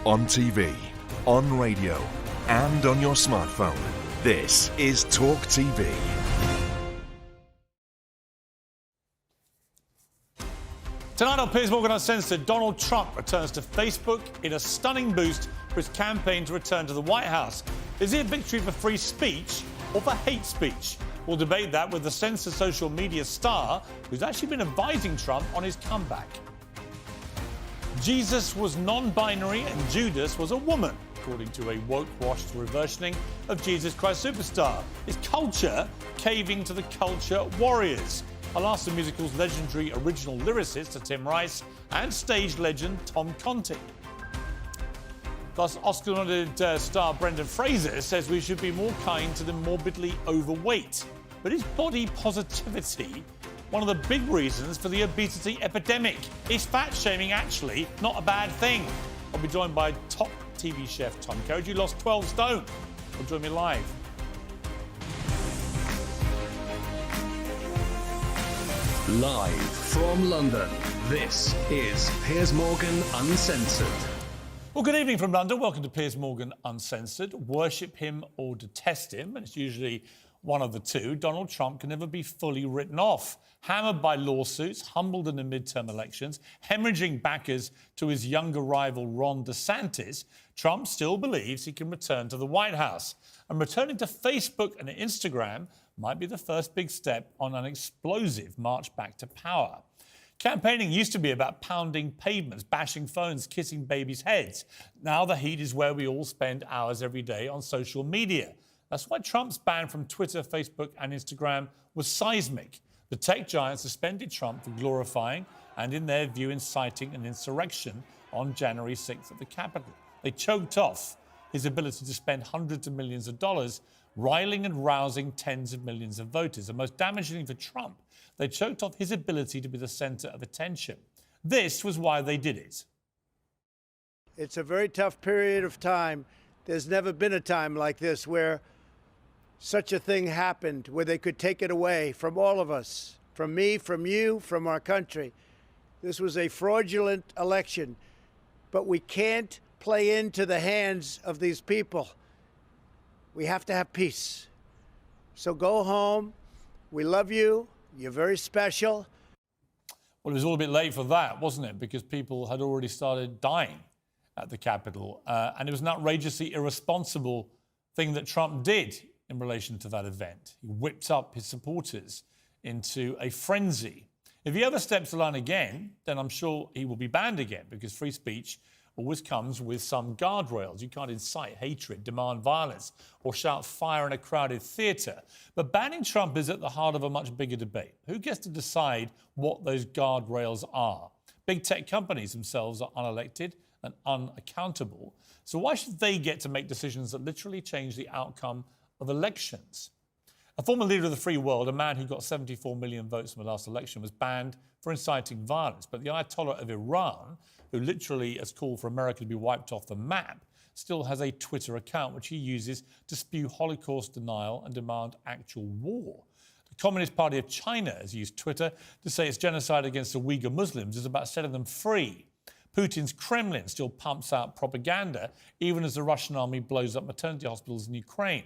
on TV, on radio, and on your smartphone. This is TalkTV. Tonight on Piers Morgan Uncensored, Donald Trump returns to Facebook in a stunning boost for his campaign to return to the White House. Is it a victory for free speech or for hate speech? We'll debate that with the censored social media star who's actually been advising Trump on his comeback. Jesus was non-binary and Judas was a woman, according to a woke-washed reversioning of Jesus Christ Superstar. Is culture caving to the culture warriors? I'll ask the musical's legendary original lyricist, Tim Rice, and stage legend Tom Conti. Plus, Oscar-nominated star Brendan Fraser says we should be more kind to the morbidly overweight. But is body positivity one of the big reasons for the obesity epidemic? Is fat shaming actually not a bad thing? I'll be joined by top TV chef Tom Coad. You lost 12 stone. Will join me live. Live from London, this is Piers Morgan Uncensored. Well, good evening from London. Welcome to Piers Morgan Uncensored. Worship him or detest him, and it's usually one of the two. Donald Trump can never be fully written off. Hammered by lawsuits, humbled in the midterm elections, hemorrhaging backers to his younger rival Ron DeSantis, Trump still believes he can return to the White House. And returning to Facebook and Instagram might be the first big step on an explosive march back to power. Campaigning used to be about pounding pavements, bashing phones, kissing babies' heads. Now the heat is where we all spend hours every day on social media. That's why Trump's ban from Twitter, Facebook and Instagram was seismic. The tech giants suspended Trump for glorifying and, in their view, inciting an insurrection on January 6th at the Capitol. They choked off his ability to spend hundreds of millions of dollars riling and rousing tens of millions of voters. And most damaging for Trump, they choked off his ability to be the centre of attention. This was why they did it. It's a very tough period of time. There's never been a time like this where such a thing happened, where they could take it away from all of us, from me, from you, from our country. This was a fraudulent election, but we can't play into the hands of these people. We have to have peace. So go home. We love you. You're very special. Well, it was all a bit late for that, wasn't it? Because people had already started dying at the Capitol. And it was an outrageously irresponsible thing that Trump did in relation to that event. He whipped up his supporters into a frenzy. If he ever steps the line again, then I'm sure he will be banned again, because free speech always comes with some guardrails. You can't incite hatred, demand violence, or shout fire in a crowded theatre. But banning Trump is at the heart of a much bigger debate. Who gets to decide what those guardrails are? Big tech companies themselves are unelected and unaccountable. So why should they get to make decisions that literally change the outcome of elections? A former leader of the free world, a man who got 74 million votes in the last election, was banned for inciting violence. But the Ayatollah of Iran, who literally has called for America to be wiped off the map, still has a Twitter account which he uses to spew Holocaust denial and demand actual war. The Communist Party of China has used Twitter to say its genocide against the Uyghur Muslims is about setting them free. Putin's Kremlin still pumps out propaganda, even as the Russian army blows up maternity hospitals in Ukraine.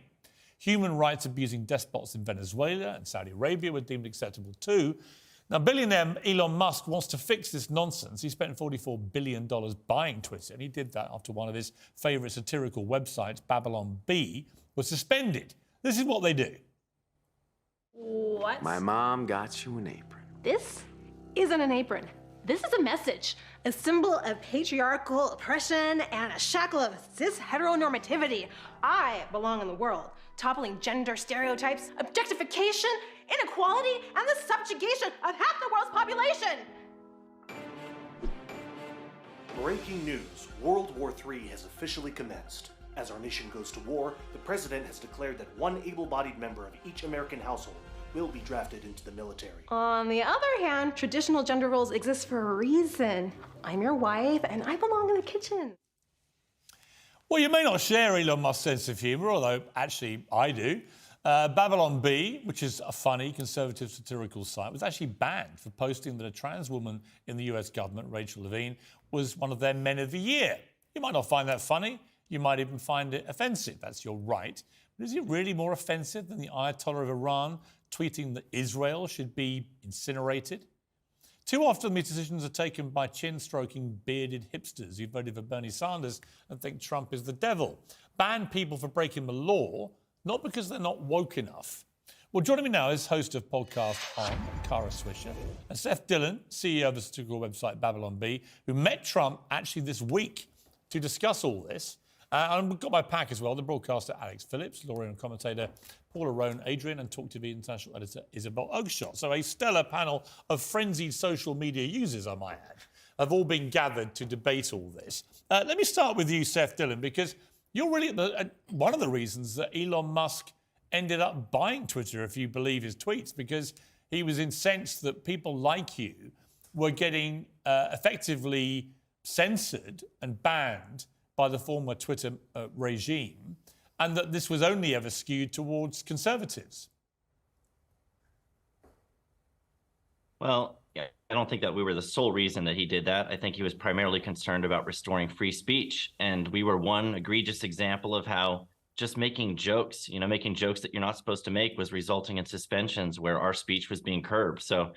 Human rights abusing despots in Venezuela and Saudi Arabia were deemed acceptable too. Now, billionaire Elon Musk wants to fix this nonsense. He spent $44 billion buying Twitter, and he did that after one of his favourite satirical websites, Babylon Bee, was suspended. This is what they do. What? My mom got you an apron. This isn't an apron. This is a message, a symbol of patriarchal oppression and a shackle of cis heteronormativity. I belong in the world, toppling gender stereotypes, objectification, inequality, and the subjugation of half the world's population. Breaking news. World War III has officially commenced. As our nation goes to war, the president has declared that one able-bodied member of each American household will be drafted into the military. On the other hand, traditional gender roles exist for a reason. I'm your wife, and I belong in the kitchen. Well, you may not share Elon Musk's sense of humour, although actually I do. Babylon Bee, which is a funny conservative satirical site, was actually banned for posting that a trans woman in the US government, Rachel Levine, was one of their Men of the Year. You might not find that funny. You might even find it offensive. That's your right. But is it really more offensive than the Ayatollah of Iran tweeting that Israel should be incinerated? Too often these decisions are taken by chin-stroking, bearded hipsters who voted for Bernie Sanders and think Trump is the devil. Ban people for breaking the law, not because they're not woke enough. Well, joining me now is host of Podcast On, Kara Swisher, and Seth Dillon, CEO of the satirical website Babylon Bee, who met Trump actually this week to discuss all this. And we've got my pack as well, the broadcaster Alex Phillips, lawyer and commentator Paula Roan Adrian, and TalkTV international editor Isabel Oakeshott. So a stellar panel of frenzied social media users, I might add, have all been gathered to debate all this. Let me start with you, Seth Dillon, because you're really one of the reasons that Elon Musk ended up buying Twitter, if you believe his tweets, because he was incensed that people like you were getting effectively censored and banned by the former Twitter regime, and that this was only ever skewed towards conservatives. Well, yeah, I don't think that we were the sole reason that he did that. I think he was primarily concerned about restoring free speech. And we were one egregious example of how just making jokes, making jokes that you're not supposed to make was resulting in suspensions where our speech was being curbed. So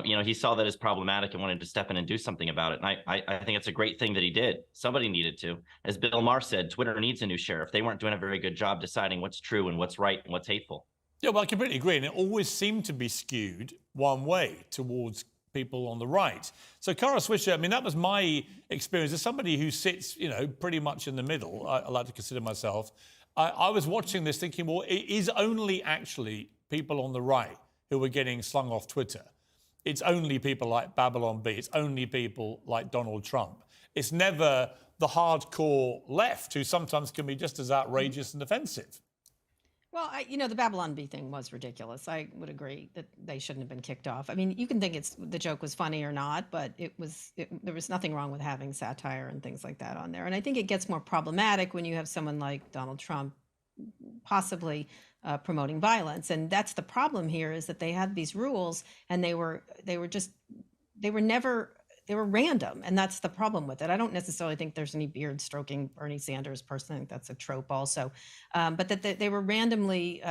he saw that as problematic and wanted to step in and do something about it. And I think it's a great thing that he did. Somebody needed to. As Bill Maher said, Twitter needs a new sheriff. They weren't doing a very good job deciding what's true and what's right and what's hateful. Yeah, well, I completely agree. And it always seemed to be skewed one way, towards people on the right. So, Kara Swisher, I mean, that was my experience as somebody who sits, pretty much in the middle. I like to consider myself. I was watching this thinking, well, it is only actually people on the right who were getting slung off Twitter. It's only people like Babylon Bee. It's only people like Donald Trump. It's never the hardcore left, who sometimes can be just as outrageous and offensive. Well, the Babylon Bee thing was ridiculous. I would agree that they shouldn't have been kicked off. I mean, you can think the joke was funny or not, but there was nothing wrong with having satire and things like that on there. And I think it gets more problematic when you have someone like Donald Trump possibly promoting violence. And that's the problem here, is that they had these rules and they were random. And that's the problem with it. I don't necessarily think there's any beard stroking Bernie Sanders person. I think that's a trope also. But that they were randomly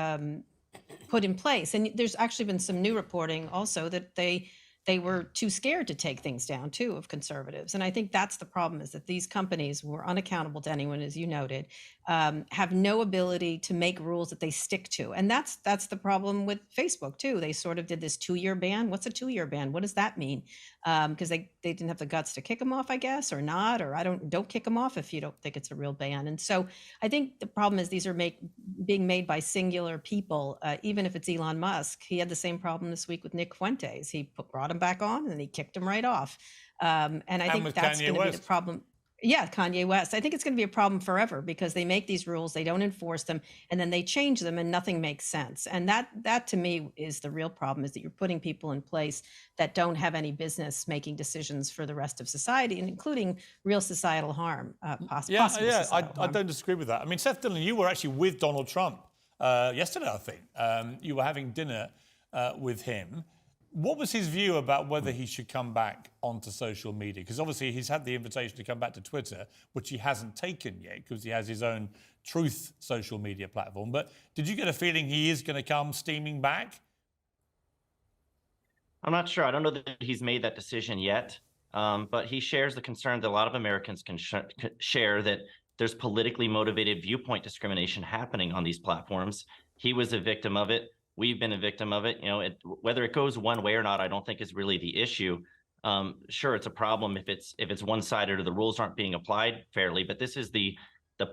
put in place. And there's actually been some new reporting also that they were too scared to take things down too, of conservatives. And I think that's the problem, is that these companies who are unaccountable to anyone, as you noted, have no ability to make rules that they stick to. And that's the problem with Facebook too. They sort of did this 2-year ban. What's a 2-year ban? What does that mean? Because they didn't have the guts to kick them off, I guess, or not, or don't kick them off if you don't think it's a real ban. And so I think the problem is these are being made by singular people, even if it's Elon Musk. He had the same problem this week with Nick Fuentes. He brought him back on and then he kicked him right off. And I think that's going to be the problem. Yeah, Kanye West. I think it's going to be a problem forever, because they make these rules, they don't enforce them, and then they change them and nothing makes sense. And that to me is the real problem, is that you're putting people in place that don't have any business making decisions for the rest of society, and including real societal harm. I don't disagree with that. I mean, Seth Dillon, you were actually with Donald Trump yesterday, I think. You were having dinner with him. What was his view about whether he should come back onto social media? Because obviously he's had the invitation to come back to Twitter, which he hasn't taken yet because he has his own Truth social media platform. But did you get a feeling he is going to come steaming back? I'm not sure. I don't know that he's made that decision yet, but he shares the concern that a lot of Americans can share, that there's politically motivated viewpoint discrimination happening on these platforms. He was a victim of it. We've been a victim of it. Whether it goes one way or not, I don't think is really the issue. Sure, it's a problem if it's one-sided or the rules aren't being applied fairly, but this is the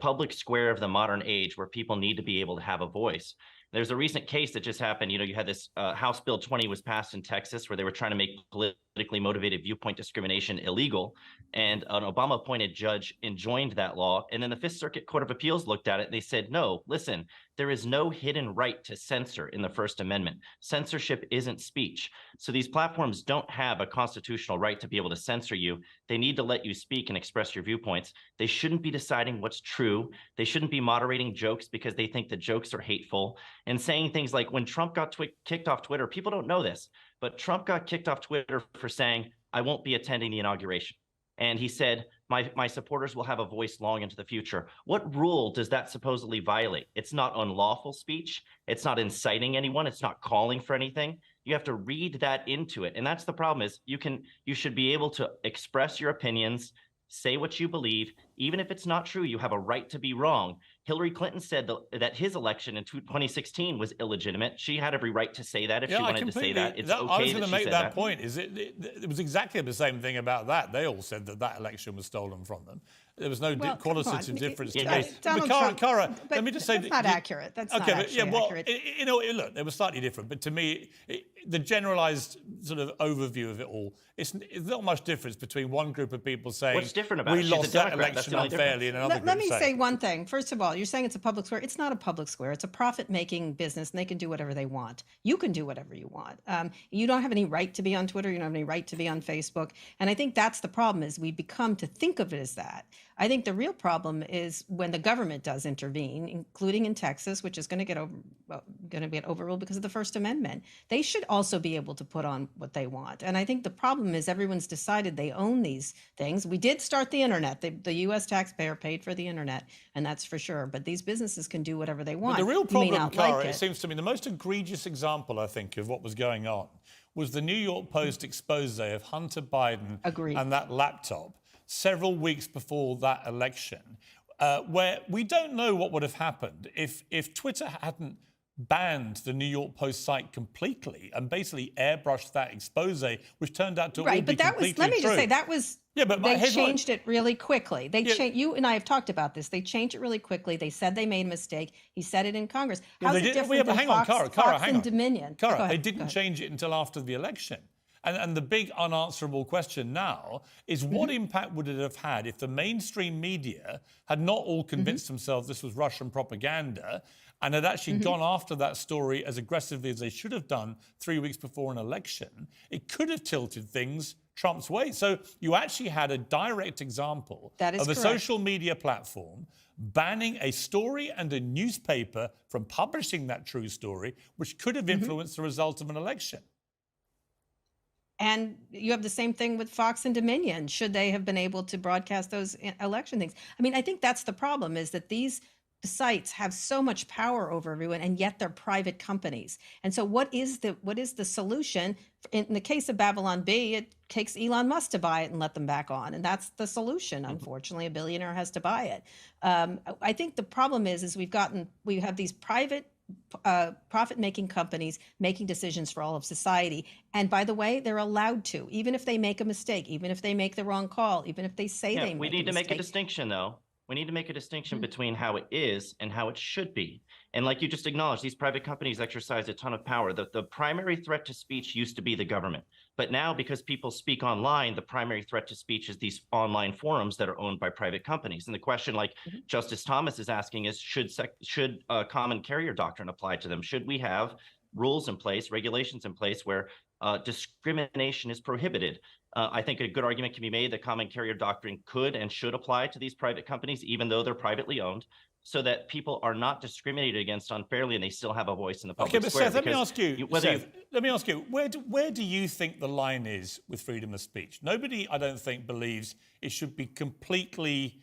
public square of the modern age where people need to be able to have a voice. There's a recent case that just happened. You had this House Bill 20 was passed in Texas, where they were trying to make politically motivated viewpoint discrimination illegal. And an Obama-appointed judge enjoined that law. And then the Fifth Circuit Court of Appeals looked at it and they said, no, listen, there is no hidden right to censor in the First Amendment. Censorship isn't speech. So these platforms don't have a constitutional right to be able to censor you. They need to let you speak and express your viewpoints. They shouldn't be deciding what's true. They shouldn't be moderating jokes because they think the jokes are hateful. And saying things like, when Trump got kicked off Twitter, people don't know this, but Trump got kicked off Twitter for saying, I won't be attending the inauguration. And he said, my supporters will have a voice long into the future. What rule does that supposedly violate? It's not unlawful speech. It's not inciting anyone. It's not calling for anything. You have to read that into it. And that's the problem is you should be able to express your opinions, say what you believe. Even if it's not true, you have a right to be wrong. Hillary Clinton said that his election in 2016 was illegitimate. She had every right to say that if she wanted to say that. It's okay I was going to make that that point. It was exactly the same thing about that. They all said that election was stolen from them. There was no qualitative difference to me. Donald But Cara, Trump, let me just say that's not accurate. That's okay, not actually accurate. You know, look, they were slightly different, but to me, the generalised sort of overview of it all, it's not much difference between one group of people saying what's different about we it? lost that election unfairly, and another group Let me saying, say one thing. First of all, you're saying it's a public square. It's not a public square. It's a profit-making business, and they can do whatever they want. You can do whatever you want. You don't have any right to be on Twitter. You don't have any right to be on Facebook. And I think that's the problem is we become to think of it as that. I think the real problem is when the government does intervene, including in Texas, which is going to get overruled because of the First Amendment. They should also be able to put on what they want. And I think the problem is everyone's decided they own these things. We did start the internet. The U.S. taxpayer paid for the internet, and that's for sure. But these businesses can do whatever they want. But the real problem, Cara, it seems to me, the most egregious example, I think, of what was going on was the New York Post expose of Hunter Biden and that laptop several weeks before that election, where we don't know what would have happened if Twitter hadn't banned the New York Post site completely and basically airbrushed that expose, which turned out to all be completely true. Right, but that was, let me just say, that was, they changed it really quickly. You and I have talked about this. They changed it really quickly. They said they made a mistake. He said it in Congress. How's it different than Fox and Dominion? Cara, they didn't change it until after the election. And the big unanswerable question now is what impact would it have had if the mainstream media had not all convinced themselves this was Russian propaganda and had actually gone after that story as aggressively as they should have done 3 weeks before an election? It could have tilted things Trump's way. So you actually had a direct example of a social media platform banning a story and a newspaper from publishing that true story, which could have influenced the result of an election. And you have the same thing with Fox and Dominion. Should they have been able to broadcast those election things? I mean, I think that's the problem is that these sites have so much power over everyone, and yet they're private companies. And so what is the solution? In the case of Babylon Bee, it takes Elon Musk to buy it and let them back on. And that's the solution. Unfortunately, a billionaire has to buy it. I think the problem is we have these private profit-making companies making decisions for all of society. And by the way, they're allowed to, even if they make a mistake, even if they make the wrong call, even if they say they make a mistake. We need to make a distinction, though. We need to make a distinction between how it is and how it should be. And like you just acknowledged, these private companies exercise a ton of power. The primary threat to speech used to be the government. But now, because people speak online, the primary threat to speech is these online forums that are owned by private companies. And the question, like Justice Thomas is asking, is should common carrier doctrine apply to them? Should we have rules in place, regulations in place where discrimination is prohibited? I think a good argument can be made that common carrier doctrine could and should apply to these private companies, even though they're privately owned, so that people are not discriminated against unfairly and they still have a voice in the public square. Seth, let me ask you, where do you think the line is with freedom of speech? Nobody, I don't think, believes it should be completely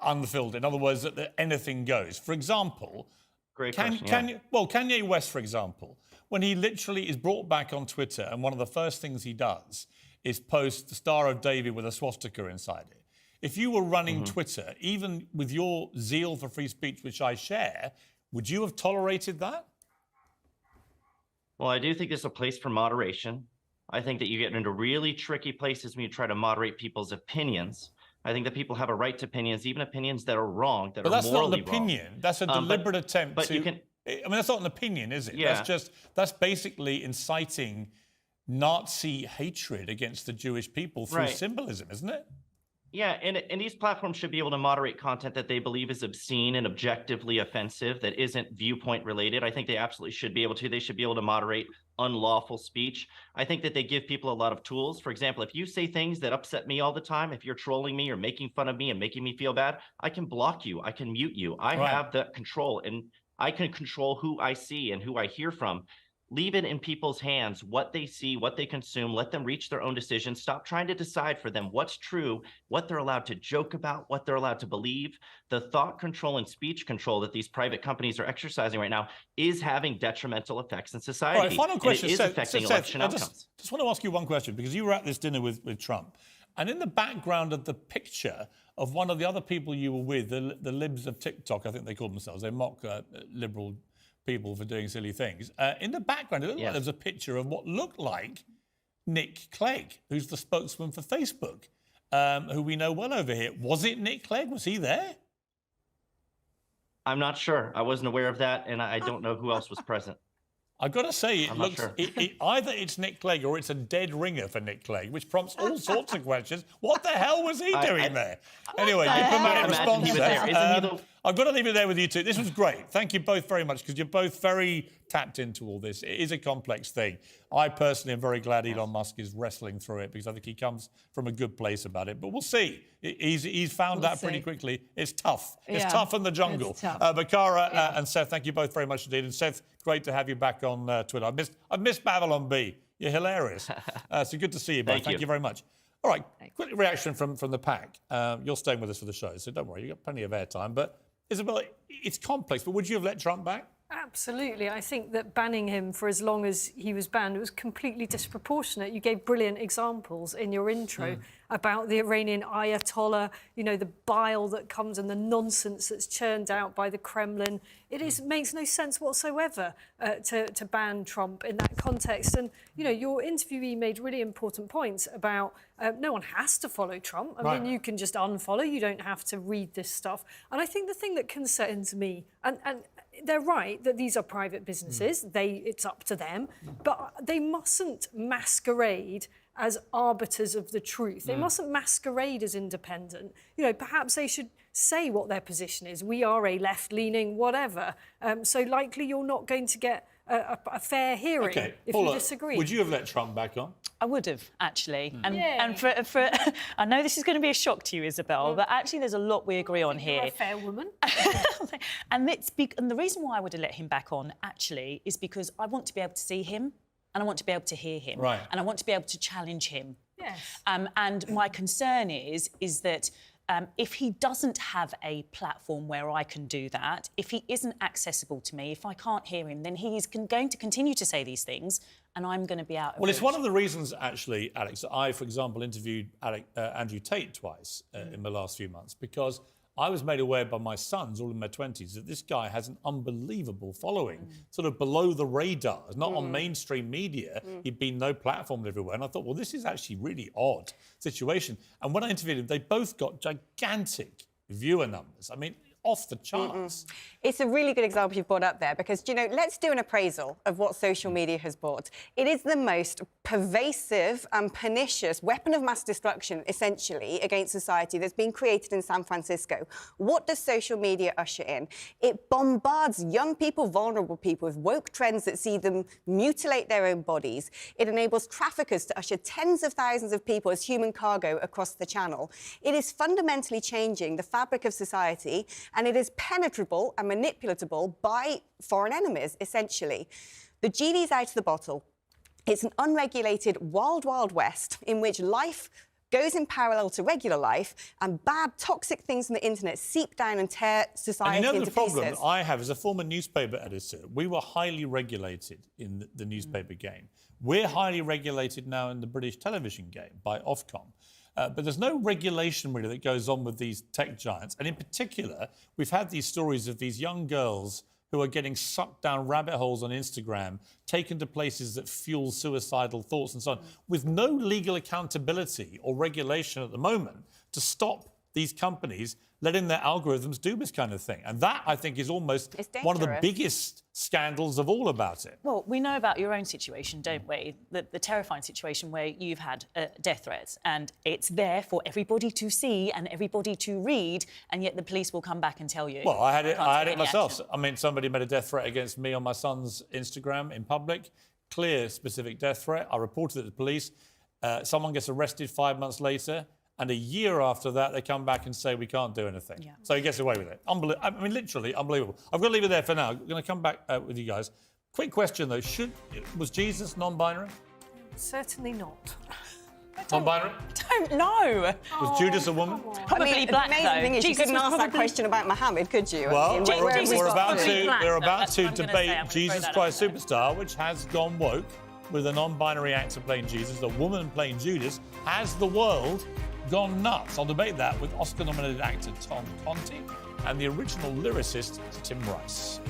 unfiltered. In other words, that anything goes. For example, Kanye West, for example, when he literally is brought back on Twitter and one of the first things he does is post the Star of David with a swastika inside it. If you were running Twitter, even with your zeal for free speech, which I share, would you have tolerated that? Well, I do think there's a place for moderation. I think that you get into really tricky places when you try to moderate people's opinions. I think that people have a right to opinions, even opinions that are wrong, that are morally wrong. But that's not an opinion. That's a deliberate attempt to... I mean, that's not an opinion, is it? Yeah. That's basically inciting Nazi hatred against the Jewish people through symbolism, isn't it? Yeah, and these platforms should be able to moderate content that they believe is obscene and objectively offensive, that isn't viewpoint related. I think they absolutely should be able to. They should be able to moderate unlawful speech. I think that they give people a lot of tools. For example, if you say things that upset me all the time, if you're trolling me or making fun of me and making me feel bad, I can block you. I can mute you. I have that control, and I can control who I see and who I hear from. Leave it in people's hands, what they see, what they consume. Let them reach their own decisions. Stop trying to decide for them what's true, what they're allowed to joke about, what they're allowed to believe. The thought control and speech control that these private companies are exercising right now is having detrimental effects in society. All right, final question. And it is affecting election outcomes. Just want to ask you one question, because you were at this dinner with Trump. And in the background of the picture of one of the other people you were with, the libs of TikTok, I think they call themselves, they mock liberal people for doing silly things. In the background, it looked like there was a picture of what looked like Nick Clegg, who's the spokesman for Facebook, who we know well over here. Was it Nick Clegg? Was he there? I'm not sure. I wasn't aware of that, and I don't know who else was present. I've got to say, it looks sure. either it's Nick Clegg or it's a dead ringer for Nick Clegg, which prompts all sorts of questions. What the hell was he doing there? Anyway, you come back in response there. I've got to leave it there with you two. This was great. Thank you both very much, because you're both very tapped into all this. It is a complex thing. I personally am very glad Elon Musk is wrestling through it, because I think he comes from a good place about it. But we'll see. He's found that pretty quickly. It's tough. It's tough in the jungle. But Cara and Seth, thank you both very much indeed. And Seth, great to have you back on Twitter. I've missed Babylon B. You're hilarious. So good to see you both. Thank you very much. All right, quick reaction from the pack. You're staying with us for the show, so don't worry, you've got plenty of airtime. But Isabel, it's complex, but would you have let Trump back? Absolutely. I think that banning him for as long as he was banned was completely disproportionate. You gave brilliant examples in your intro about the Iranian Ayatollah, you know, the bile that comes and the nonsense that's churned out by the Kremlin. It makes no sense whatsoever to ban Trump in that context. And, you know, your interviewee made really important points about no one has to follow Trump. I mean, you can just unfollow. You don't have to read this stuff. And I think the thing that concerns me, and they're right that these are private businesses. It's up to them. But they mustn't masquerade as arbiters of the truth. They mustn't masquerade as independent. You know, perhaps they should say what their position is. We are a left-leaning whatever. So likely you're not going to get a fair hearing if Paula, you disagree. Would you have let Trump back on? I would have, actually. And for I know this is going to be a shock to you, Isabel, but actually there's a lot we agree on here. You're a fair woman. And the reason why I would have let him back on, actually, is because I want to be able to see him and I want to be able to hear him. Right. And I want to be able to challenge him. Yes. And my concern is that if he doesn't have a platform where I can do that, if he isn't accessible to me, if I can't hear him, then he is going to continue to say these things and I'm going to be out of Well, it's one of the reasons, actually, Alex, that I, for example, interviewed Andrew Tate twice in the last few months, because I was made aware by my sons, all in their 20s, that this guy has an unbelievable following, sort of below the radar, not on mainstream media. He'd been no platform everywhere. And I thought, well, this is actually really odd situation. And when I interviewed him, they both got gigantic viewer numbers. I mean, off the charts. It's a really good example you've brought up there because, you know, let's do an appraisal of what social media has brought. It is the most pervasive and pernicious weapon of mass destruction, essentially, against society that's been created in San Francisco. What does social media usher in? It bombards young people, vulnerable people, with woke trends that see them mutilate their own bodies. It enables traffickers to usher tens of thousands of people as human cargo across the channel. It is fundamentally changing the fabric of society, and it is penetrable and manipulatable by foreign enemies, essentially. The genie's out of the bottle. It's an unregulated wild, wild west in which life goes in parallel to regular life and bad, toxic things on the internet seep down and tear society into pieces. And you know the problem I have as a former newspaper editor, we were highly regulated in the newspaper game. We're highly regulated now in the British television game by Ofcom. But there's no regulation really that goes on with these tech giants. And in particular, we've had these stories of these young girls who are getting sucked down rabbit holes on Instagram, taken to places that fuel suicidal thoughts and so on, with no legal accountability or regulation at the moment to stop these companies letting their algorithms do this kind of thing. And that, I think, is almost one of the biggest scandals of all about it. Well, we know about your own situation, don't we? The terrifying situation where you've had death threats and it's there for everybody to see and everybody to read, and yet the police will come back and tell you. Well, I had it myself. Action. I mean, somebody made a death threat against me on my son's Instagram in public. Clear, specific death threat. I reported it to the police. Someone gets arrested 5 months later. And a year after that, they come back and say, we can't do anything. Yeah. So he gets away with it. I mean, literally unbelievable. I've got to leave it there for now. I'm going to come back with you guys. Quick question, though. Was Jesus non-binary? Certainly not. Non-binary? I don't know. Was Judas a woman? Probably black, the amazing though. thing is Jesus you couldn't was ask that probably- question about Muhammad, could you? Well, I mean, where have we we're got about to? to Black, debate I'm gonna say. I'm Jesus gonna throw Christ that out Superstar, which has gone woke, with a non-binary actor playing Jesus, the woman playing Judas. Has the world gone nuts? I'll debate that with Oscar-nominated actor Tom Conti and the original lyricist Tim Rice.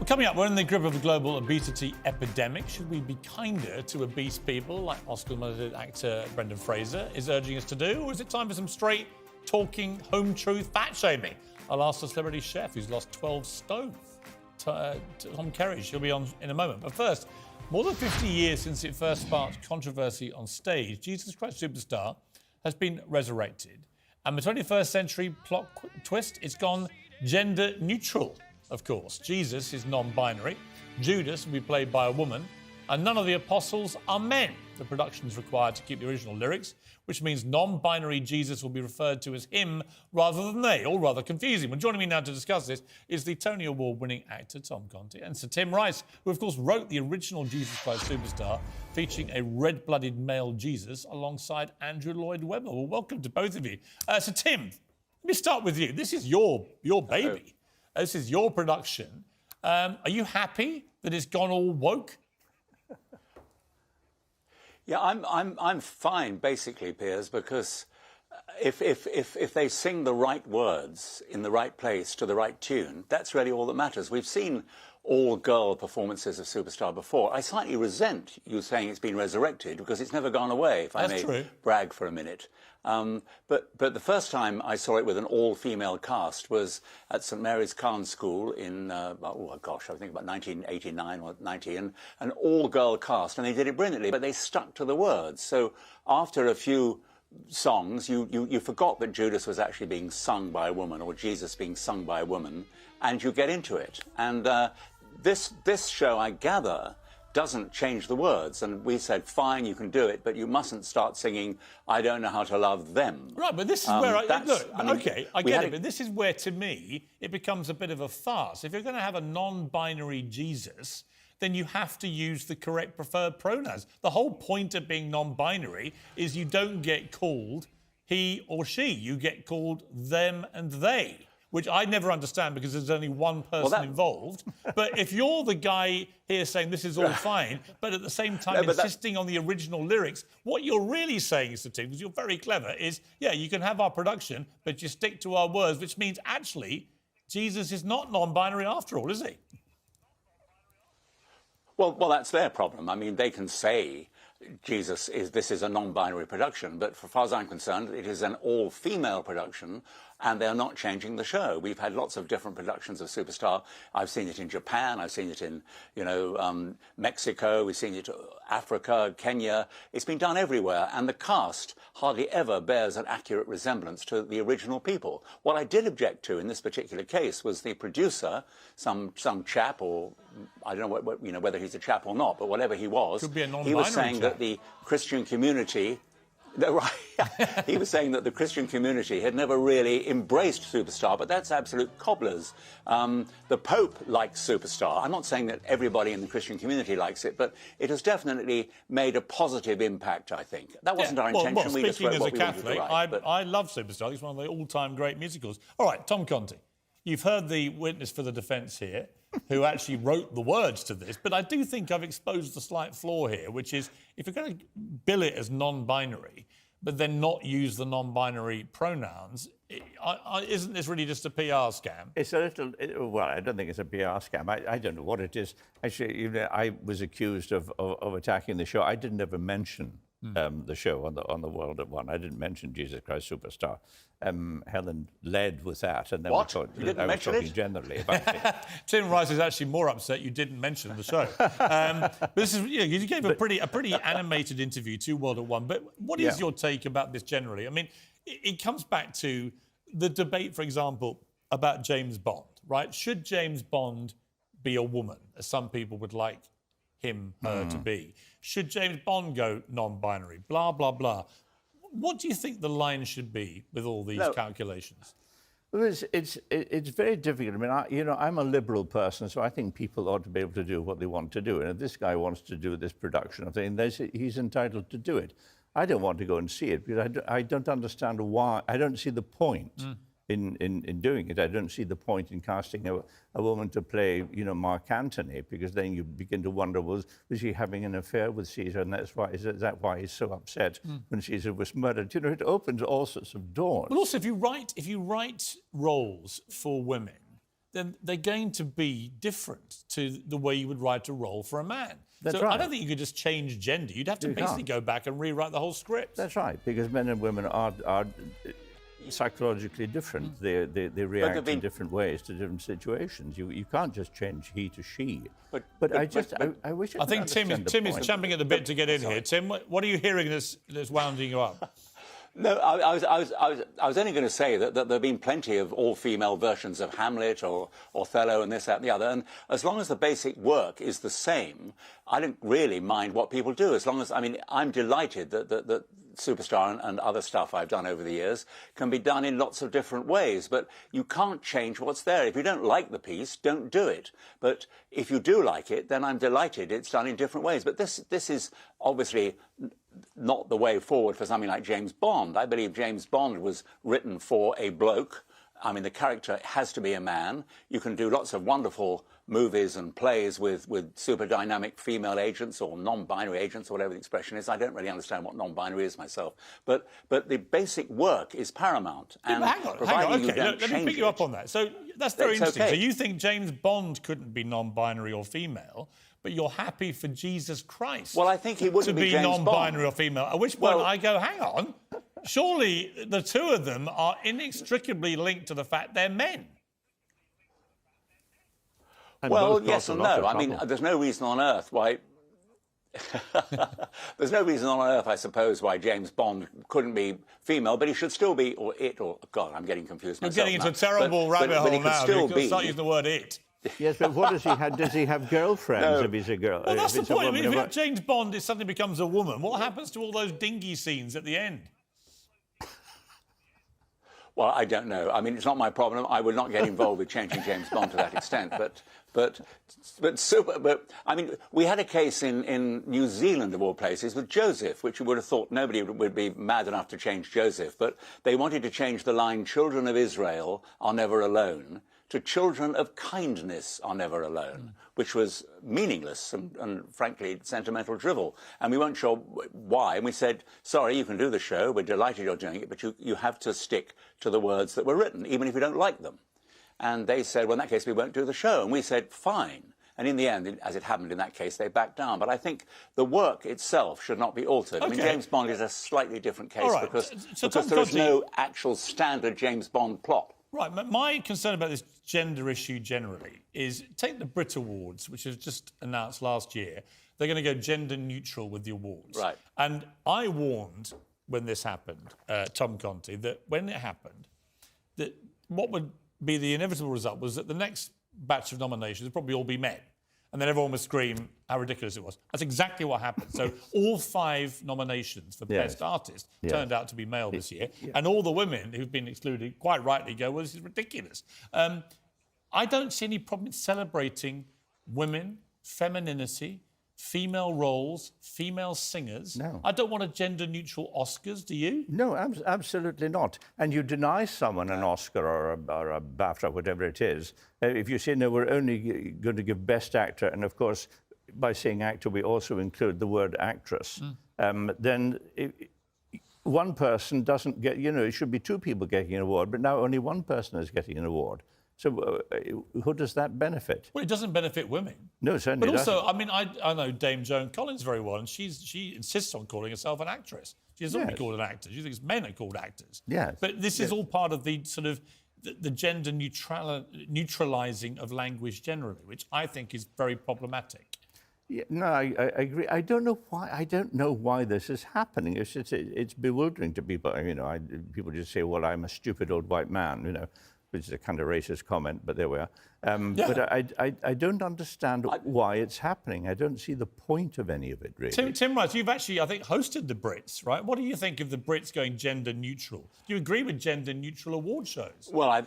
Coming up, we're in the grip of a global obesity epidemic. Should we be kinder to obese people, like Oscar-nominated actor Brendan Fraser is urging us to do, or is it time for some straight talking, home truth fat shaming? I'll ask the celebrity chef who's lost 12 stone, Tom Kerry. She'll be on in a moment. But first, more than 50 years since it first sparked controversy on stage, Jesus Christ Superstar has been resurrected. And the 21st century plot twist, it's gone gender neutral. Of course, Jesus is non-binary, Judas will be played by a woman, and none of the apostles are men. The production is required to keep the original lyrics, which means non-binary Jesus will be referred to as him rather than they, all rather confusing. Well, joining me now to discuss this is the Tony Award-winning actor Tom Conti and Sir Tim Rice, who of course wrote the original Jesus Christ Superstar, featuring a red-blooded male Jesus alongside Andrew Lloyd Webber. Well, welcome to both of you. So Tim, let me start with you. This is your baby. This is your production. Are you happy that it's gone all woke? Yeah, I'm fine, basically, Piers, because if they sing the right words in the right place to the right tune, that's really all that matters. We've seen all-girl performances of Superstar before. I slightly resent you saying it's been resurrected because it's never gone away, if I may brag for a minute. But the first time I saw it with an all-female cast was at St Mary's Khan School in, I think about 1989 or 90, and an all-girl cast, and they did it brilliantly, but they stuck to the words. So after a few songs, you forgot that Judas was actually being sung by a woman or Jesus being sung by a woman, and you get into it. And this show, I gather, doesn't change the words. And we said, fine, you can do it, but you mustn't start singing, I don't know how to love them. Right, but this is where I get it, but this is where, to me, it becomes a bit of a farce. If you're going to have a non-binary Jesus, then you have to use the correct preferred pronouns. The whole point of being non-binary is you don't get called he or she. You get called them and they, which I never understand because there's only one person involved. But if you're the guy here saying this is all fine, but at the same time insisting on the original lyrics, what you're really saying is, Tim, because you're very clever, is, yeah, you can have our production, but you stick to our words, which means actually Jesus is not non-binary after all, is he? Well, that's their problem. I mean, they can say this is a non-binary production, but for far as I'm concerned, it is an all-female production, and they're not changing the show. We've had lots of different productions of Superstar. I've seen it in Japan. I've seen it in, Mexico. We've seen it in Africa, Kenya. It's been done everywhere, and the cast hardly ever bears an accurate resemblance to the original people. What I did object to in this particular case was the producer, some chap, or I don't know whether he's a chap or not, but whatever he was, he was saying that the Christian community. He was saying that the Christian community had never really embraced Superstar, but that's absolute cobblers. The Pope likes Superstar. I'm not saying that everybody in the Christian community likes it, but it has definitely made a positive impact, I think. That wasn't our intention. Well, we just wrote what we wanted to write. I love Superstar. It's one of the all-time great musicals. All right, Tom Conti, you've heard the witness for the defence here, who actually wrote the words to this, but I do think I've exposed a slight flaw here, which is if you're going to bill it as non-binary, but then not use the non-binary pronouns, isn't this really just a PR scam? It's a little... well, I don't think it's a PR scam. I don't know what it is. Actually, I was accused of attacking the show. I didn't ever mention the show on the World at One. I didn't mention Jesus Christ Superstar. Helen led with that, and then I was talking generally about it. Tim Rice is actually more upset you didn't mention the show. But this is, you gave a pretty animated interview to World at One. But what is your take about this generally? I mean, it comes back to the debate, for example, about James Bond, right? Should James Bond be a woman, as some people would like her to be? Should James Bond go non-binary? Blah, blah, blah. What do you think the line should be with all these calculations? Well, it's very difficult. I mean, I'm a liberal person, so I think people ought to be able to do what they want to do. And if this guy wants to do this production of thing, he's entitled to do it. I don't want to go and see it because I don't understand why. I don't see the point in doing it. I don't see the point in casting a woman to play, Mark Antony, because then you begin to wonder, was he having an affair with Caesar, and is that why he's so upset when Caesar was murdered? It opens all sorts of doors. But also, if you write roles for women, then they're going to be different to the way you would write a role for a man. That's right. I don't think you could just change gender. You'd have to basically go back and rewrite the whole script. That's right, because men and women are psychologically different. They react in different ways to different situations. You can't just change he to she. I wish. I think Tim is champing at the bit to get in here. Tim, what are you hearing that's wounding you up? No, I was only going to say that there have been plenty of all-female versions of Hamlet or Othello and this, that, and the other. And as long as the basic work is the same, I don't really mind what people do. As long as, I'm delighted that Superstar and other stuff I've done over the years can be done in lots of different ways. But you can't change what's there. If you don't like the piece, don't do it. But if you do like it, then I'm delighted it's done in different ways. But this is obviously not the way forward for something like James Bond. I believe James Bond was written for a bloke. I mean, the character has to be a man. You can do lots of wonderful movies and plays with super dynamic female agents or non-binary agents, or whatever the expression is. I don't really understand what non-binary is myself. But the basic work is paramount. And hang on, okay. Look, let me pick you up on that. So that's very interesting. Okay. So you think James Bond couldn't be non-binary or female, but you're happy for Jesus Christ I think he wouldn't to be James non-binary Bond. or female. At which point I go, hang on, surely the two of them are inextricably linked to the fact they're men. And well, both yes cause a and lot of no. I mean, trouble. there's no reason on earth why... There's no reason on earth, I suppose, why James Bond couldn't be female, but he should still be, or it, or... God, I'm getting confused myself. You're getting into a terrible rabbit hole now. You've got to start using the word it. Yes, but what does he have? Does he have girlfriends if he's a girl? Well, that's the if it's a point. I mean, woman? if James Bond suddenly becomes a woman, what happens to all those dingy scenes at the end? Well, I don't know. I mean, it's not my problem. I would not get involved with changing James Bond to that extent. But I mean, we had a case in New Zealand, of all places, with Joseph, which you would have thought nobody would be mad enough to change Joseph. But they wanted to change the line, "Children of Israel are never alone," to "Children of kindness are never alone," which was meaningless and frankly, sentimental drivel. And we weren't sure why. And we said, sorry, you can do the show. We're delighted you're doing it, but you have to stick to the words that were written, even if you don't like them. And they said, well, in that case, we won't do the show. And we said, fine. And in the end, as it happened in that case, they backed down. But I think the work itself should not be altered. Okay. I mean, James Bond is a slightly different case because Tom there is Conti, no actual standard James Bond plot. Right. My concern about this gender issue generally is take the Brit Awards, which was just announced last year. They're going to go gender neutral with the awards. Right. And I warned when this happened, Tom Conti, that when it happened, that what would be the inevitable result was that the next batch of nominations would probably all be men. And then everyone would scream how ridiculous it was. That's exactly what happened. So all 5 nominations for Best Artist turned out to be male this year. And all the women who've been excluded, quite rightly, go, well, this is ridiculous. I don't see any problem celebrating women, femininity, female roles, female singers. No. I don't want a gender-neutral Oscars, do you? No, absolutely not. And you deny someone an Oscar or a BAFTA, whatever it is, if you say, no, we're only going to give Best Actor, and of course, by saying actor, we also include the word actress, then one person doesn't get, it should be 2 people getting an award, but now only 1 person is getting an award. So who does that benefit? Well, it doesn't benefit women. No, certainly But also, doesn't. I mean, I know Dame Joan Collins very well, and she insists on calling herself an actress. She doesn't want to be called an actor. She thinks men are called actors. Yes. But this is all part of the sort of the gender neutralising of language generally, which I think is very problematic. Yeah, no, I agree. I don't know why. I don't know why this is happening. It's bewildering to people. People just say, "Well, I'm a stupid old white man," which is a kind of racist comment, but there we are. But I don't understand why it's happening. I don't see the point of any of it, really. Tim Rice, you've actually, I think, hosted the Brits, right? What do you think of the Brits going gender neutral? Do you agree with gender neutral award shows? Well,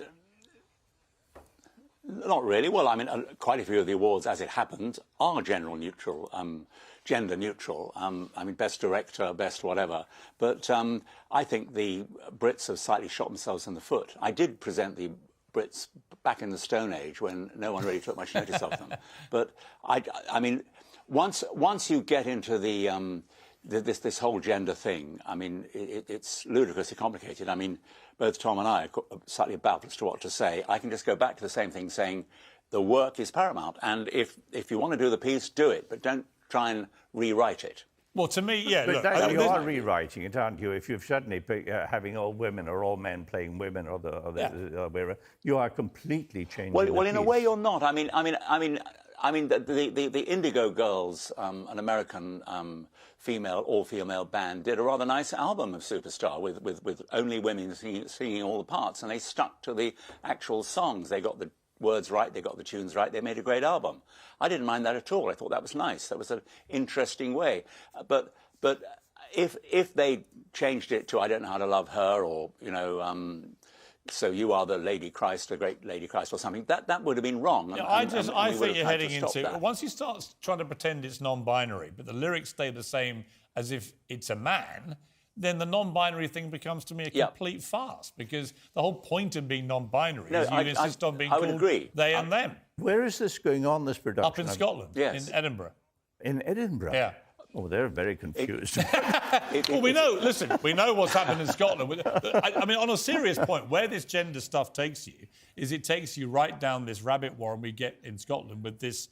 not really. Well, I mean, quite a few of the awards, as it happened, are gender neutral. I mean, Best Director, Best whatever. But I think the Brits have slightly shot themselves in the foot. I did present the Brits back in the Stone Age when no one really took much notice of them. But I mean, once you get into this whole gender thing, I mean, it's ludicrously complicated. I mean, both Tom and I are slightly baffled as to what to say. I can just go back to the same thing, saying the work is paramount. And if you want to do the piece, do it, but don't try and rewrite it. Well, to me, yeah. But look, you are rewriting it, aren't you? If you've suddenly having all women or all men playing women or you are completely changing. Well, in a way, you're not. I mean, the Indigo Girls, an American all-female band, did a rather nice album of Superstar with only women singing all the parts, and they stuck to the actual songs. They got the words right, they got the tunes right, they made a great album. I didn't mind that at all. I thought that was nice. That was an interesting way. But if they changed it to I Don't Know How to Love Her, or So You Are the Lady Christ, the Great Lady Christ, or something, that would have been wrong. Yeah, I think you're heading into once you start trying to pretend it's non-binary, but the lyrics stay the same as if it's a man, then the non-binary thing becomes to me a complete farce, because the whole point of being non-binary is you insist on being called they and them. Where is this going on, this production? Up in Scotland, in Edinburgh. In Edinburgh? Yeah. Oh, they're very confused. Well, we know, listen, we know what's happened in Scotland. I mean, on a serious point, where this gender stuff takes you is it takes you right down this rabbit warren we get in Scotland with this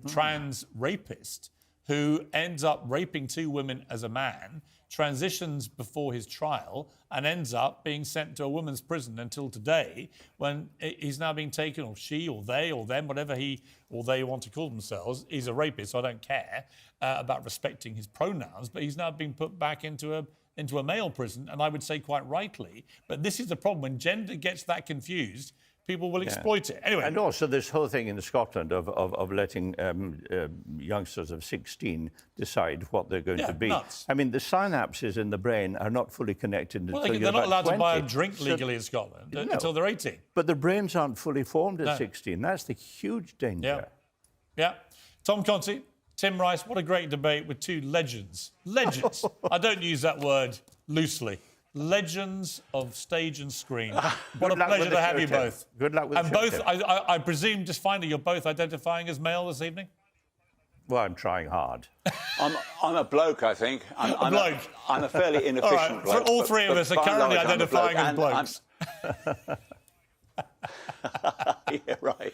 trans rapist who ends up raping 2 women as a man, transitions before his trial, and ends up being sent to a women's prison until today, when he's now being taken, or she, or they, or them, whatever he or they want to call themselves. He's a rapist, so I don't care about respecting his pronouns, but he's now been put back into a male prison, and I would say quite rightly. But this is the problem. When gender gets that confused, people will exploit it. Anyway. And also this whole thing in Scotland of letting youngsters of 16 decide what they're going to be. Nuts. I mean, the synapses in the brain are not fully connected until you're they're not allowed 20. to buy a drink legally in Scotland until they're 18. But the brains aren't fully formed at 16. That's the huge danger. Yeah. Tom Conti, Tim Rice, what a great debate with 2 legends. Legends. I don't use that word loosely. Legends of stage and screen. What a pleasure to have you both. Good luck with the show. And both, I presume, just finally, you're both identifying as male this evening? Well, I'm trying hard. I'm a bloke, I think. I'm a bloke. I'm a fairly inefficient bloke. All 3 of us are currently identifying as blokes. Yeah, right.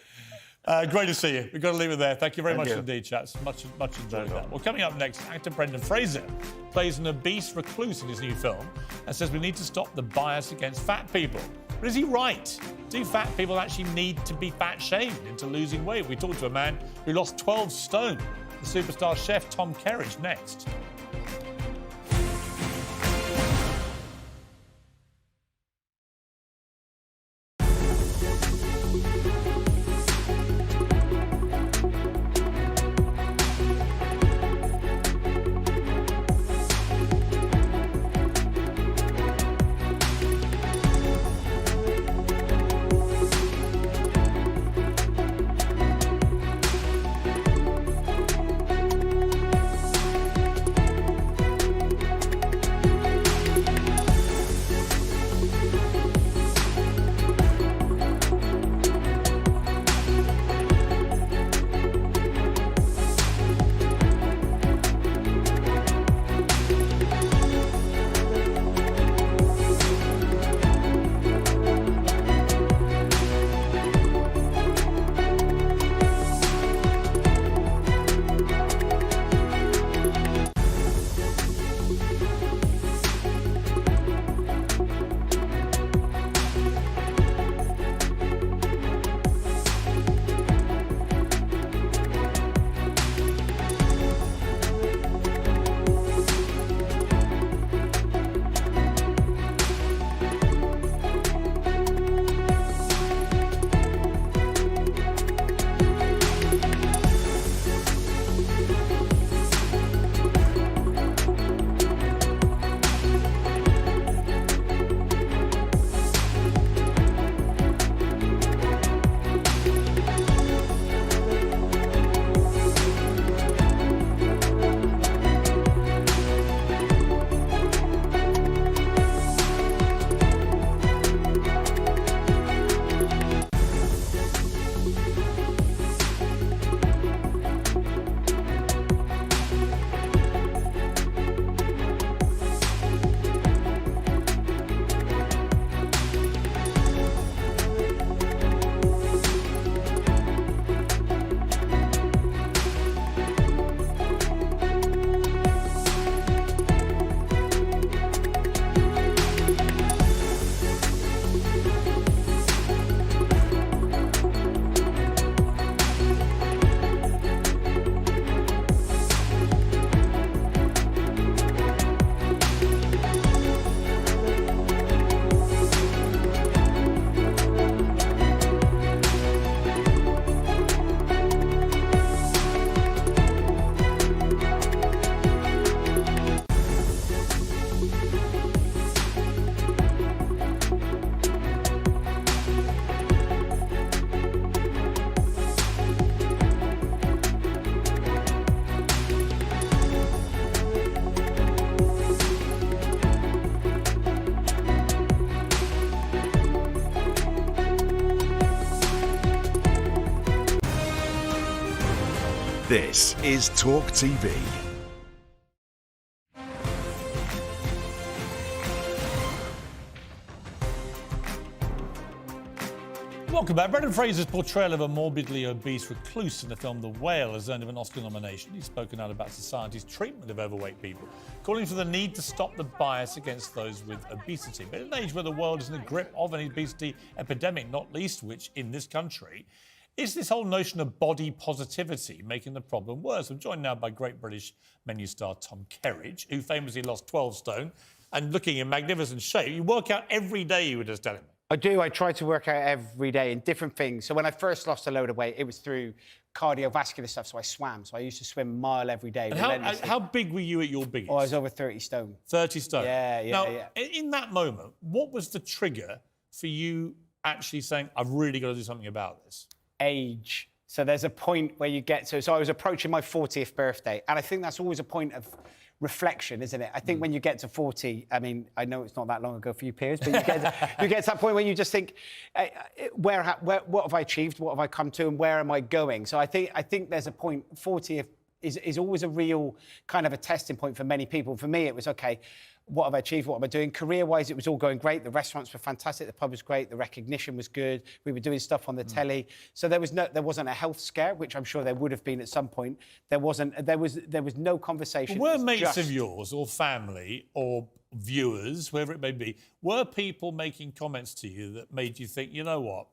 Great to see you. We've got to leave it there. Thank you very much indeed, chaps. Much enjoyed that. Well, coming up next, actor Brendan Fraser plays an obese recluse in his new film and says we need to stop the bias against fat people. But is he right? Do fat people actually need to be fat-shamed into losing weight? We talked to a man who lost 12 stone. The superstar chef Tom Kerridge next. This is TalkTV. Welcome back. Brendan Fraser's portrayal of a morbidly obese recluse in the film The Whale has earned him an Oscar nomination. He's spoken out about society's treatment of overweight people, calling for the need to stop the bias against those with obesity. But in an age where the world is in the grip of an obesity epidemic, not least which in this country, is this whole notion of body positivity making the problem worse? I'm joined now by great British menu star Tom Kerridge, who famously lost 12 stone and looking in magnificent shape. You work out every day, you were just telling me. I do. I try to work out every day in different things. So when I first lost a load of weight, it was through cardiovascular stuff. So I swam. So I used to swim a mile every day. And how big were you at your biggest? Oh, I was over 30 stone. 30 stone? Yeah. Now, in that moment, what was the trigger for you actually saying, I've really got to do something about this? Age. So there's a point where you get to... So I was approaching my 40th birthday. And I think that's always a point of reflection, isn't it? I think when you get to 40, I mean, I know it's not that long ago for you, Piers, but you get to that point where you just think, what have I achieved? What have I come to? And where am I going? So I think there's a point, 40 is always a real kind of a testing point for many people. For me, it was, okay, what have I achieved? What am I doing? Career-wise, it was all going great. The restaurants were fantastic. The pub was great. The recognition was good. We were doing stuff on the telly. So there wasn't a health scare, which I'm sure there would have been at some point. There was no conversation. Were mates of yours or family or viewers, whoever it may be, were people making comments to you that made you think, you know what,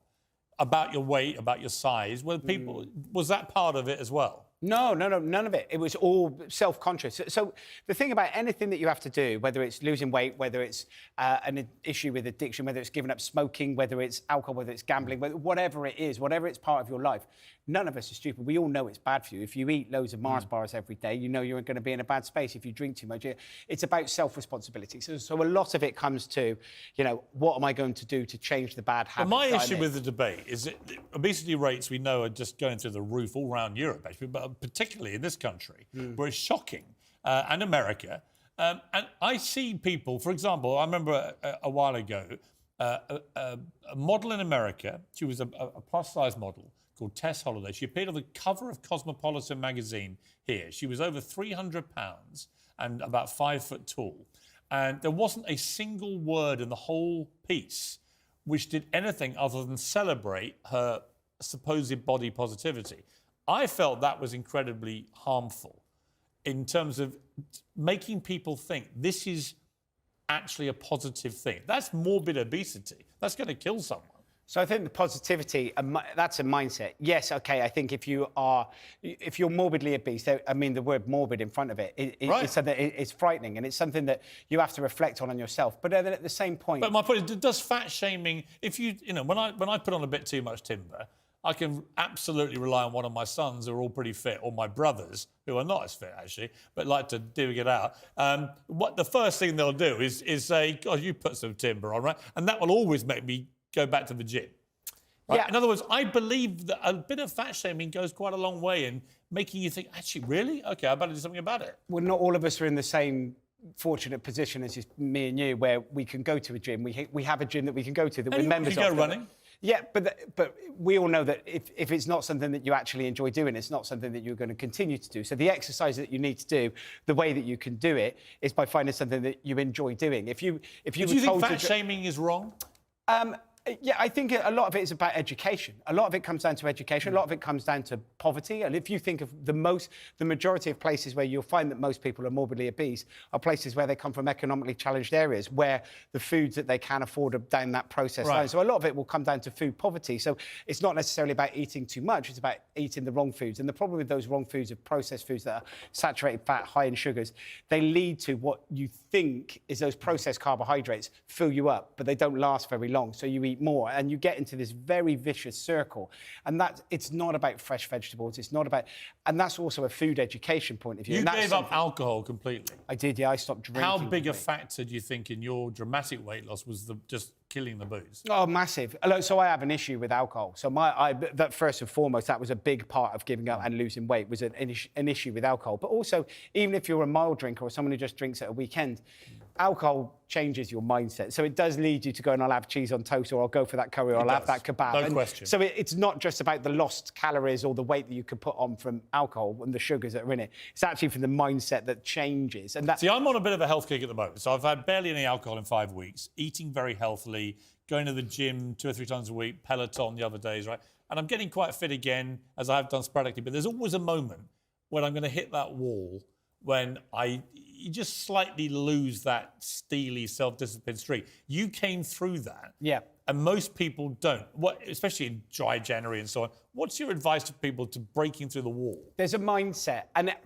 about your weight, about your size? Were people, was that part of it as well? No, none of it. It was all self-conscious. So the thing about anything that you have to do, whether it's losing weight, whether it's an issue with addiction, whether it's giving up smoking, whether it's alcohol, whether it's gambling, whatever it is, whatever it's part of your life, none of us are stupid. We all know it's bad for you. If you eat loads of Mars bars every day, you know you're going to be in a bad space. If you drink too much, it's about self-responsibility. So a lot of it comes to, you know, what am I going to do to change the bad habits? But my issue with the debate is that obesity rates we know are just going through the roof all around Europe, actually, but particularly in this country, where it's shocking, and America. And I see people, for example, I remember a while ago, a model in America, she was a plus-size model, called Tess Holliday. She appeared on the cover of Cosmopolitan magazine here. She was over 300 pounds and about 5 foot tall. And there wasn't a single word in the whole piece which did anything other than celebrate her supposed body positivity. I felt that was incredibly harmful in terms of making people think this is actually a positive thing. That's morbid obesity. That's going to kill someone. So I think the positivity, that's a mindset. Yes, okay, I think if you're morbidly obese, I mean, the word morbid in front of it, it's something, it's frightening, and it's something that you have to reflect on yourself. But then at the same point... But my point is, does fat shaming, if you know, when I put on a bit too much timber, I can absolutely rely on one of my sons who are all pretty fit, or my brothers, who are not as fit, actually, but like to dig it out. What the first thing they'll do is say, God, you put some timber on, right? And that will always make me go back to the gym. Right? Yeah. In other words, I believe that a bit of fat shaming goes quite a long way in making you think, actually, really? OK, I better do something about it. Well, not all of us are in the same fortunate position as just me and you, where we can go to a gym. We have a gym that we can go to that we're members of. You go running? Yeah, but we all know that if it's not something that you actually enjoy doing, it's not something that you're going to continue to do. So the exercise that you need to do, the way that you can do it, is by finding something that you enjoy doing. If you do you think fat shaming is wrong? Yeah, I think a lot of it is about education. A lot of it comes down to education. A lot of it comes down to poverty. And if you think of the majority of places where you'll find that most people are morbidly obese are places where they come from economically challenged areas, where the foods that they can afford are down that process line. So a lot of it will come down to food poverty. So it's not necessarily about eating too much. It's about eating the wrong foods. And the problem with those wrong foods are processed foods that are saturated fat, high in sugars. They lead to what you think is those processed carbohydrates fill you up, but they don't last very long. So you eat more, and you get into this very vicious circle. And it's not about fresh vegetables. It's not about, and that's also a food education point of view. You gave up alcohol completely. I did, yeah. I stopped drinking. How big a factor do you think in your dramatic weight loss was just killing the booze? Oh, massive. So I have an issue with alcohol. So that first and foremost, that was a big part of giving up and losing weight, was an issue with alcohol. But also, even if you're a mild drinker or someone who just drinks at a weekend, alcohol changes your mindset. So it does lead you to go and I'll have cheese on toast, or I'll go for that curry, or I'll have that kebab. No question. So it's not just about the lost calories or the weight that you could put on from alcohol and the sugars that are in it. It's actually from the mindset that changes. And See, I'm on a bit of a health kick at the moment. So I've had barely any alcohol in 5 weeks, eating very healthily, going to the gym 2 or 3 times a week, Peloton the other days, right? And I'm getting quite fit again, as I have done sporadically. But there's always a moment when I'm going to hit that wall when you just slightly lose that steely self-discipline streak. You came through that. Yeah. And most people don't, especially in dry January and so on. What's your advice to people to breaking through the wall? There's a mindset,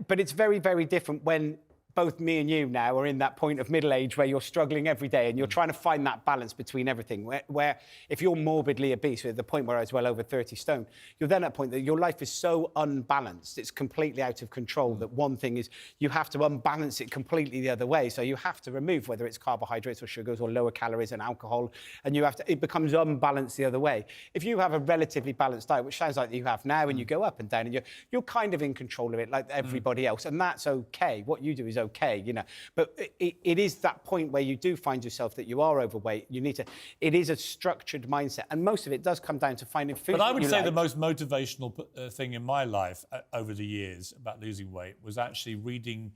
but it's very, very different when both me and you now are in that point of middle age where you're struggling every day and you're trying to find that balance between everything. Where if you're morbidly obese, at the point where I was well over 30 stone, you're then at a point that your life is so unbalanced, it's completely out of control, that one thing is you have to unbalance it completely the other way. So you have to remove, whether it's carbohydrates or sugars or lower calories and alcohol, and it becomes unbalanced the other way. If you have a relatively balanced diet, which sounds like you have now, and you go up and down, and you're kind of in control of it like everybody else, and that's okay. What you do is okay, you know. But it is that point where you do find yourself that you are overweight. It is a structured mindset, and most of it does come down to finding food. But I would say the most motivational thing in my life over the years about losing weight was actually reading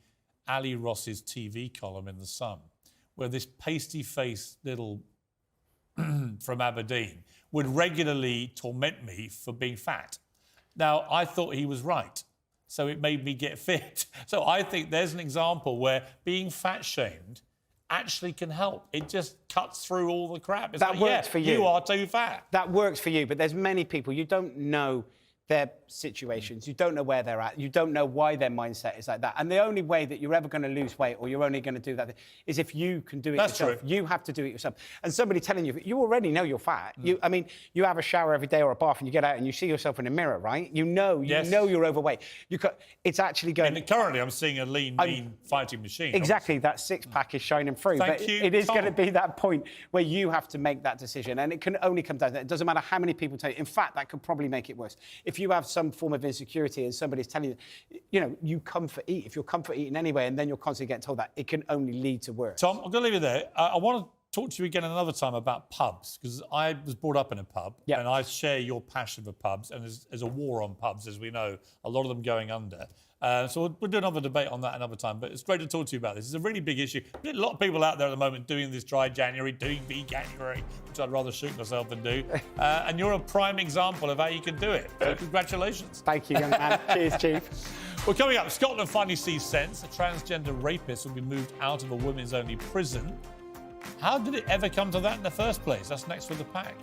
Ali Ross's TV column in The Sun, where this pasty-faced little from Aberdeen would regularly torment me for being fat. Now, I thought he was right. So it made me get fit. So I think there's an example where being fat-shamed actually can help. It just cuts through all the crap. It's that like, works for you. You are too fat. That works for you, but there's many people, you don't know their situations, you don't know where they're at, you don't know why their mindset is like that. And the only way that you're ever going to lose weight, or you're only going to do that, is if you can do it yourself. True. You have to do it yourself. And somebody telling you, you already know you're fat. You have a shower every day or a bath, and you get out and you see yourself in a mirror, right? You know you're overweight. It's actually going... And currently I'm seeing a lean, mean fighting machine. Exactly, obviously. That six-pack is shining through. Thank but you, it is Tom. going to be that point where you have to make that decision, and it can only come down to that. It doesn't matter how many people tell you. In fact, that could probably make it worse. If you have some form of insecurity and somebody's telling you, you comfort eat. If you're comfort eating anyway, and then you're constantly getting told that, it can only lead to worse. Tom, I'm going to leave it there. I want to talk to you again another time about pubs, because I was brought up in a pub, and I share your passion for pubs, and there's a war on pubs, as we know, a lot of them going under. So we'll do another debate on that another time, but it's great to talk to you about this. It's a really big issue. There's a lot of people out there at the moment doing this dry January, doing veganuary, which I'd rather shoot myself than do. And you're a prime example of how you can do it. So congratulations. Thank you, young man. Cheers, Chief. Well, coming up, Scotland finally sees sense. A transgender rapist will be moved out of a women's-only prison. How did it ever come to that in the first place? That's next with The Pack.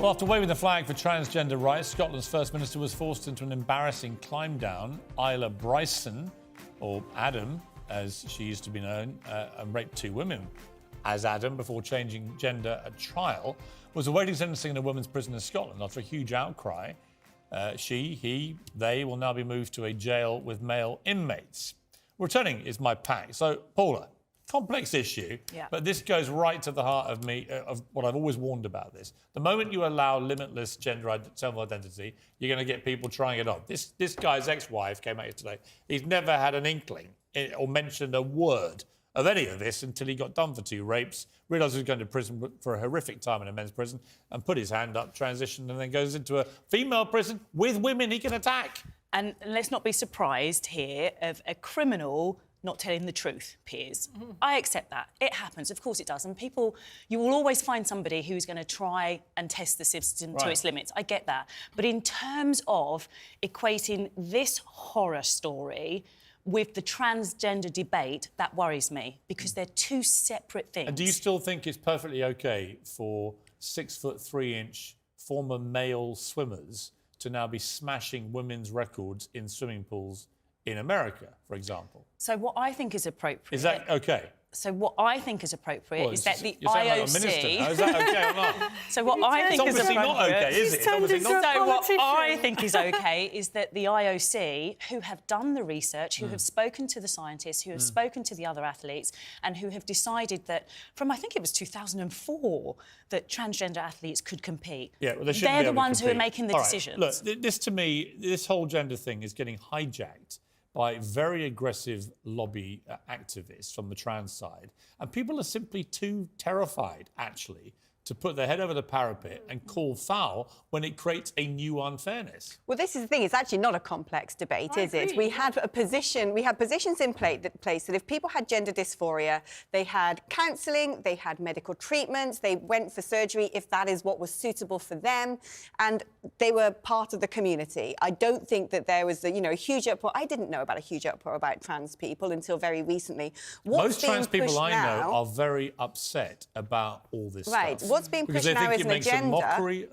Well, after waving the flag for transgender rights, Scotland's First Minister was forced into an embarrassing climb down. Isla Bryson, or Adam, as she used to be known, and raped 2 women as Adam before changing gender at trial, was awaiting sentencing in a women's prison in Scotland after a huge outcry. She, he, they will now be moved to a jail with male inmates. Returning is my pack. So, Paula, complex issue, but this goes right to the heart of me, of what I've always warned about this. The moment you allow limitless gender self-identity, you're going to get people trying it on. This guy's ex-wife came out yesterday. He's never had an inkling or mentioned a word of any of this until he got done for 2 rapes, realised he was going to prison for a horrific time in a men's prison, and put his hand up, transitioned, and then goes into a female prison with women he can attack. And let's not be surprised here of a criminal not telling the truth, Piers. I accept that. It happens, of course it does. And people, you will always find somebody who's going to try and test the system to its limits. I get that. But in terms of equating this horror story with the transgender debate, that worries me, because they're 2 separate things. And do you still think it's perfectly OK for 6'3" former male swimmers to now be smashing women's records in swimming pools in America, for example? So what I think is appropriate... Is that OK? So what I think is appropriate is that the you're IOC... like a minister. Now. Is that OK or not? So what I think is obviously not OK, is it? It's obviously not. So what I think is OK is that the IOC, who have done the research, who have spoken to the scientists, who have spoken to the other athletes, and who have decided that from, I think it was 2004, that transgender athletes could compete. Yeah, well, they're the ones who are making the decisions. Look, this to me, this whole gender thing is getting hijacked by very aggressive lobby activists from the trans side. And people are simply too terrified, actually, to put their head over the parapet and call foul when it creates a new unfairness. Well, this is the thing. It's actually not a complex debate, is it? We had positions in place that if people had gender dysphoria, they had counselling, they had medical treatments, they went for surgery if that is what was suitable for them, and they were part of the community. I don't think that there was a huge uproar. I didn't know about a huge uproar about trans people until very recently. Most trans people I know are very upset about all this stuff. What's being pushed now is an agenda. Because they think it makes a mockery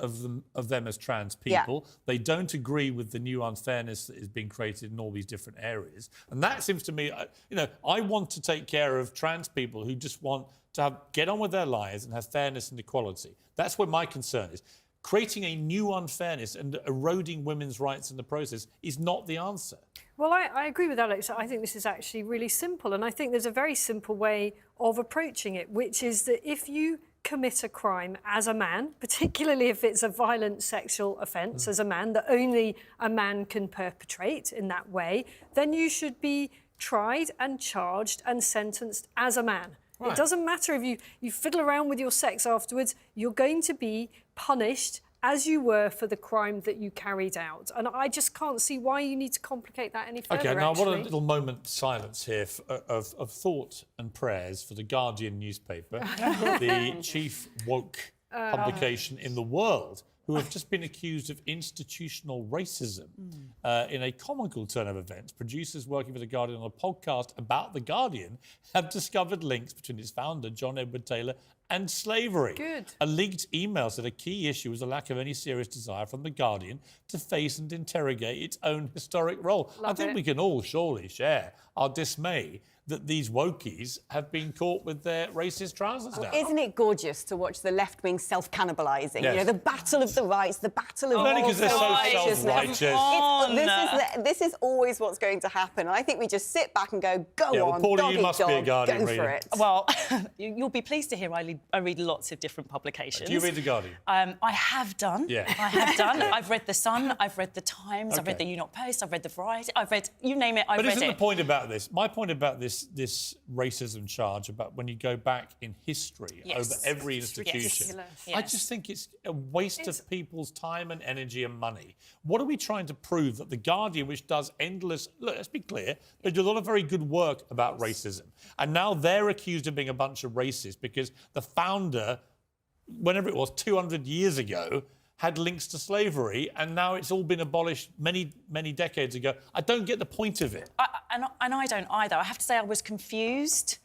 of them as trans people. Yeah. They don't agree with the new unfairness that is being created in all these different areas. And that seems to me, I want to take care of trans people who just want to get on with their lives and have fairness and equality. That's where my concern is. Creating a new unfairness and eroding women's rights in the process is not the answer. Well, I agree with Alex. I think this is actually really simple. And I think there's a very simple way of approaching it, which is that if you commit a crime as a man, particularly if it's a violent sexual offence as a man that only a man can perpetrate in that way, then you should be tried and charged and sentenced as a man. It doesn't matter if you fiddle around with your sex afterwards, you're going to be punished as you were for the crime that you carried out. And I just can't see why you need to complicate that any further, OK, now actually. what a little moment of silence here of thought and prayers for the Guardian newspaper, the chief woke publication in the world, who have just been accused of institutional racism in a comical turn of events. Producers working for The Guardian on a podcast about The Guardian have discovered links between its founder, John Edward Taylor, and slavery. Good. A leaked email said a key issue was the lack of any serious desire from The Guardian to face and interrogate its own historic role. I think we can all surely share our dismay that these wokies have been caught with their racist trousers now. Isn't it gorgeous to watch the left-wing self-cannibalising? Yes. The battle of the rights, the battle of only because they're so self-righteous. This is always what's going to happen. And I think we just sit back and go well, on, Paula, dog you must dog, be a Guardian go reader. for it. Well, you'll be pleased to hear I read lots of different publications. Do you read The Guardian? I have done. Yeah. I have done. I've read The Sun, I've read The Times, I've read The New York Post, I've read The Variety, I've read, you name it, I've read it. But isn't the point about this? My point about this racism charge, about when you go back in history over every institution, I just think it's a waste of people's time and energy and money. What are we trying to prove? That The Guardian, which does endless... Look, let's be clear, they do a lot of very good work about racism. And now they're accused of being a bunch of racists because the founder, whenever it was, 200 years ago, had links to slavery, and now it's all been abolished many, many decades ago. I don't get the point of it. And I don't either. I have to say I was confused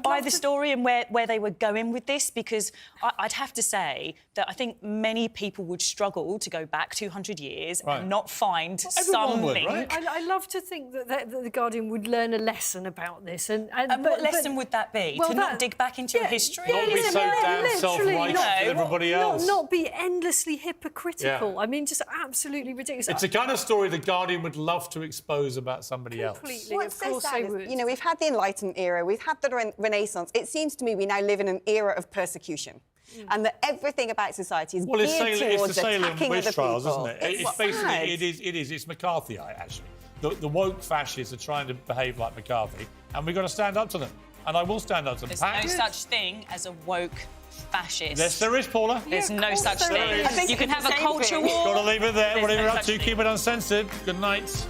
by the story and where they were going with this, because I'd have to say that I think many people would struggle to go back 200 years and not find something. Would, right? I love to think that The Guardian would learn a lesson about this. And what lesson would that be? Well, to not dig back into your history? Not be so damn self-righteous with everybody else. Not be endlessly hypocritical. Yeah. I mean, just absolutely ridiculous. It's the kind of story The Guardian would love to expose about somebody else. What's so sad is, you know, we've had the Enlightenment era, we've had the Renaissance. It seems to me we now live in an era of persecution. And that everything about society is geared towards it's the Salem attacking witch other trials, people. isn't it? It's basically, it's McCarthyite, actually. The woke fascists are trying to behave like McCarthy, and we've got to stand up to them. And I will stand up to them. There's no such thing as a woke fascist. Yes, there is, Paula. There's no such thing. You can have a culture war. Got to leave it there. There's Whatever no you're up such to, thing. keep it uncensored. Good night.